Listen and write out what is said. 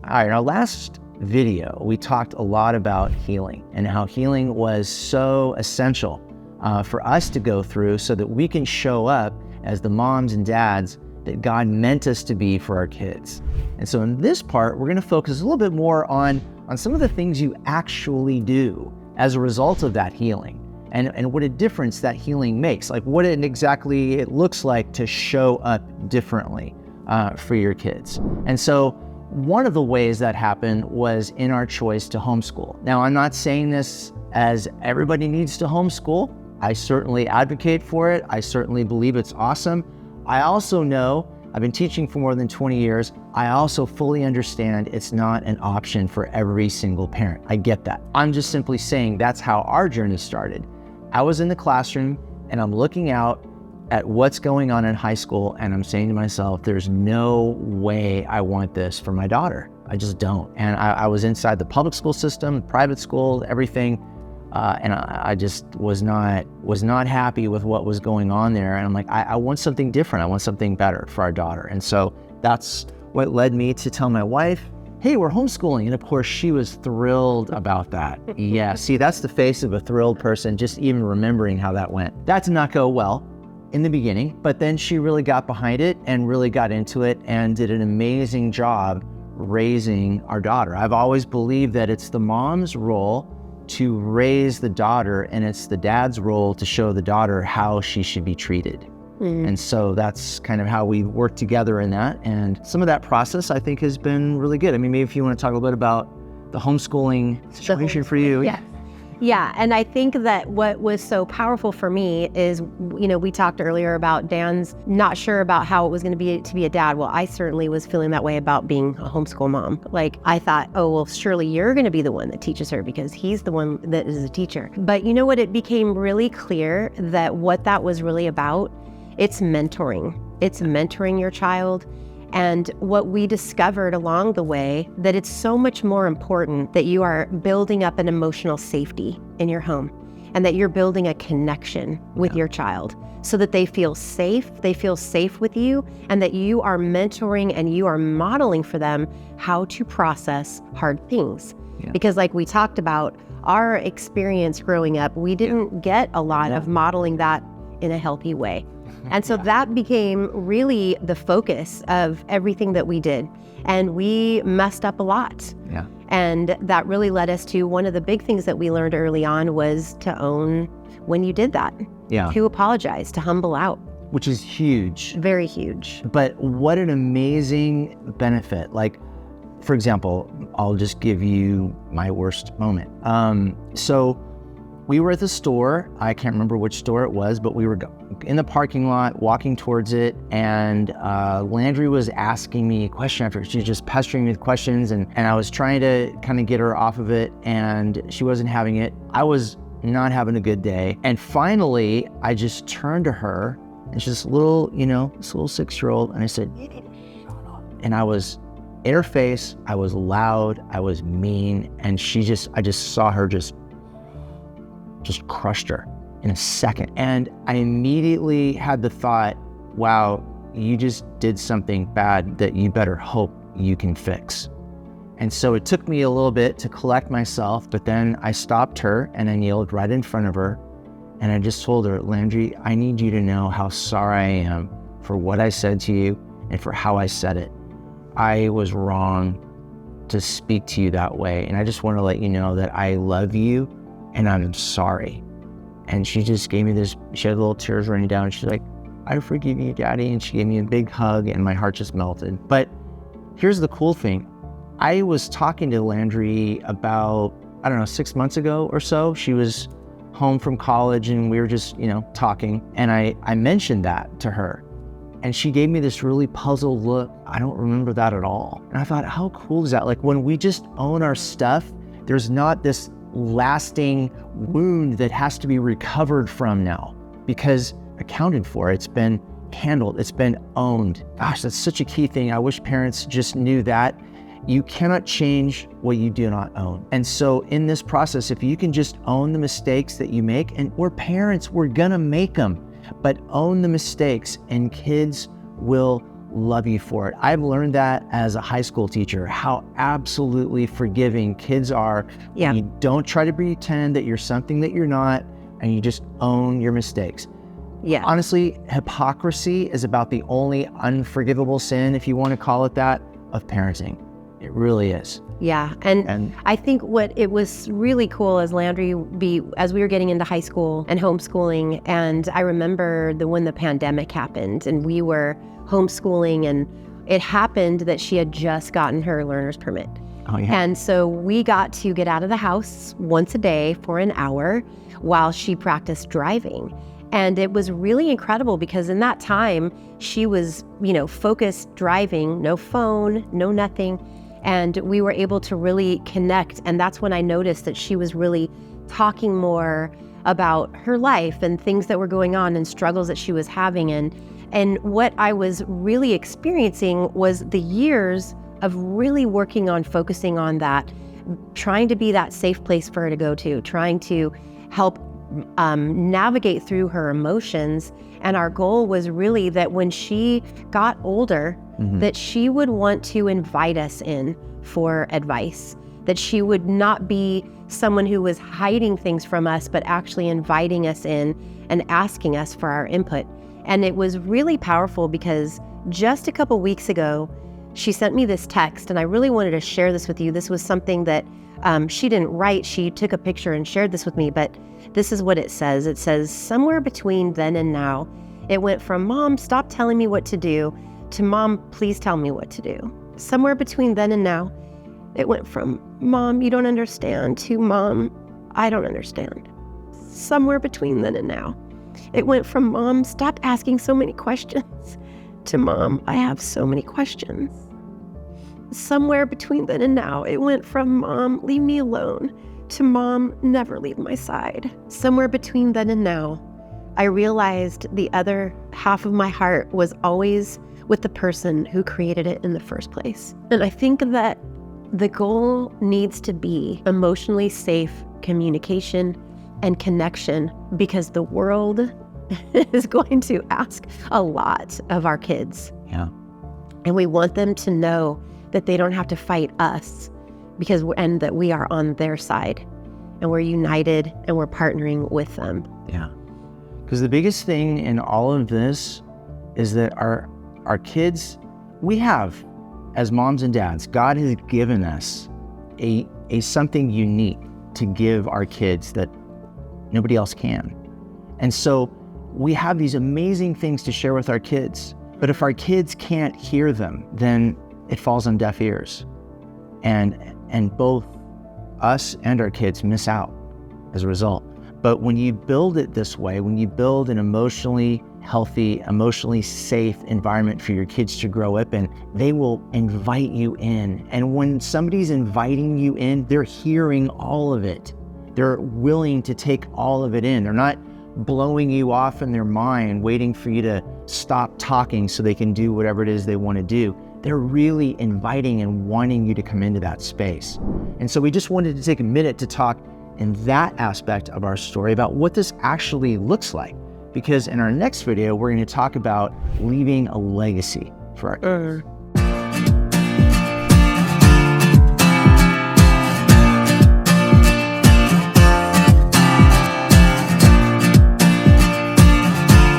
All right, in our last video, we talked a lot about healing and how healing was so essential for us to go through so that we can show up as the moms and dads that God meant us to be for our kids. And so in this part, we're gonna focus a little bit more on some of the things you actually do as a result of that healing and what a difference that healing makes, like what it looks like to show up differently for your kids. And so one of the ways that happened was in our choice to homeschool. Now, I'm not saying this as everybody needs to homeschool. I certainly advocate for it. I certainly believe it's awesome. I also know, I've been teaching for more than 20 years. I also fully understand it's not an option for every single parent. I get that. I'm just simply saying that's how our journey started. I was in the classroom and I'm looking out at what's going on in high school and I'm saying to myself, there's no way I want this for my daughter. I just don't. And I was inside the public school system, private school, everything. And I just was not happy with what was going on there. And I'm like, I want something different. I want something better for our daughter. And so that's what led me to tell my wife, hey, we're homeschooling. And of course, she was thrilled about that. Yeah, see, that's the face of a thrilled person, just even remembering how that went. That did not go well in the beginning, but then she really got behind it and really got into it and did an amazing job raising our daughter. I've always believed that it's the mom's role to raise the daughter and it's the dad's role to show the daughter how she should be treated. And so that's kind of how we work together in that. And some of that process I think has been really good. I mean, maybe if you want to talk a little bit about the homeschooling situation for you. Yes. Yeah, and I think that what was so powerful for me is, we talked earlier about Dan's not sure about how it was going to be a dad. Well, I certainly was feeling that way about being a homeschool mom. Like I thought, oh, well, surely you're going to be the one that teaches her because he's the one that is a teacher. But you know what? It became really clear that what that was really about, it's mentoring. It's mentoring your child. And what we discovered along the way, that it's so much more important that you are building up an emotional safety in your home and that you're building a connection with your child so that they feel safe with you, and that you are mentoring and you are modeling for them how to process hard things. Yeah. Because like we talked about, our experience growing up, we didn't get a lot of modeling that in a healthy way. And so that became really the focus of everything that we did. And we messed up a lot. Yeah. And that really led us to one of the big things that we learned early on was to own when you did that. Yeah. To apologize, to humble out. Which is huge. Very huge. But what an amazing benefit. Like, for example, I'll just give you my worst moment. So we were at the store. I can't remember which store it was, but we were in the parking lot, walking towards it, and Landry was asking me question after. She was just pestering me with questions, and I was trying to kind of get her off of it, and she wasn't having it. I was not having a good day. And finally, I just turned to her, and she's this little 6-year-old, and I said, shut up. And I was in her face, I was loud, I was mean, and I just saw her just crushed her in a second. And I immediately had the thought, wow, you just did something bad that you better hope you can fix. And so it took me a little bit to collect myself, but then I stopped her and I kneeled right in front of her. And I just told her, Landry, I need you to know how sorry I am for what I said to you and for how I said it. I was wrong to speak to you that way. And I just want to let you know that I love you and I'm sorry. And she just gave me this, she had little tears running down. She's like, I forgive you, Daddy. And she gave me a big hug and my heart just melted. But here's the cool thing. I was talking to Landry about, 6 months ago or so. She was home from college and we were just, talking. And I mentioned that to her. And she gave me this really puzzled look. I don't remember that at all. And I thought, how cool is that? Like when we just own our stuff, there's not this lasting wound that has to be recovered from now because accounted for. It's been handled. It's been owned. Gosh, that's such a key thing. I wish parents just knew that. You cannot change what you do not own. And so in this process, if you can just own the mistakes that you make, and we're parents, we're gonna make them, but own the mistakes and kids will love you for it. I've learned that as a high school teacher, how absolutely forgiving kids are. Yeah. You don't try to pretend that you're something that you're not, and you just own your mistakes. Yeah. Honestly, hypocrisy is about the only unforgivable sin, if you want to call it that, of parenting. It really is. Yeah. And I think what it was really cool as as we were getting into high school and homeschooling, and I remember when the pandemic happened and we were homeschooling, and it happened that she had just gotten her learner's permit. Oh, yeah. And so we got to get out of the house once a day for an hour while she practiced driving. And it was really incredible because in that time, she was, focused driving, no phone, no nothing. And we were able to really connect. And that's when I noticed that she was really talking more about her life and things that were going on and struggles that she was having. And what I was really experiencing was the years of really working on focusing on that, trying to be that safe place for her to go to, trying to help navigate through her emotions. And our goal was really that when she got older, that she would want to invite us in for advice, that she would not be someone who was hiding things from us, but actually inviting us in and asking us for our input. And it was really powerful because just a couple weeks ago, she sent me this text, and I really wanted to share this with you. This was something that she didn't write. She took a picture and shared this with me, but this is what it says. It says, somewhere between then and now, it went from, Mom, stop telling me what to do, to Mom, please tell me what to do. Somewhere between then and now, it went from, Mom, you don't understand, to Mom, I don't understand. Somewhere between then and now, it went from, Mom, stop asking so many questions, to Mom, I have so many questions. Somewhere between then and now, it went from, Mom, leave me alone, to Mom, never leave my side. Somewhere between then and now, I realized the other half of my heart was always with the person who created it in the first place. And I think that the goal needs to be emotionally safe communication and connection, because the world is going to ask a lot of our kids. Yeah. And we want them to know that they don't have to fight us, and that we are on their side and we're united and we're partnering with them. Yeah. Because the biggest thing in all of this is that our kids, we have, as moms and dads, God has given us a something unique to give our kids that nobody else can. And so we have these amazing things to share with our kids, but if our kids can't hear them, then it falls on deaf ears. And both us and our kids miss out as a result. But when you build it this way, when you build an emotionally healthy, emotionally safe environment for your kids to grow up in, they will invite you in. And when somebody's inviting you in, they're hearing all of it. They're willing to take all of it in. They're not blowing you off in their mind, waiting for you to stop talking so they can do whatever it is they want to do. They're really inviting and wanting you to come into that space. And so we just wanted to take a minute to talk in that aspect of our story about what this actually looks like. Because in our next video, we're going to talk about leaving a legacy for our kids.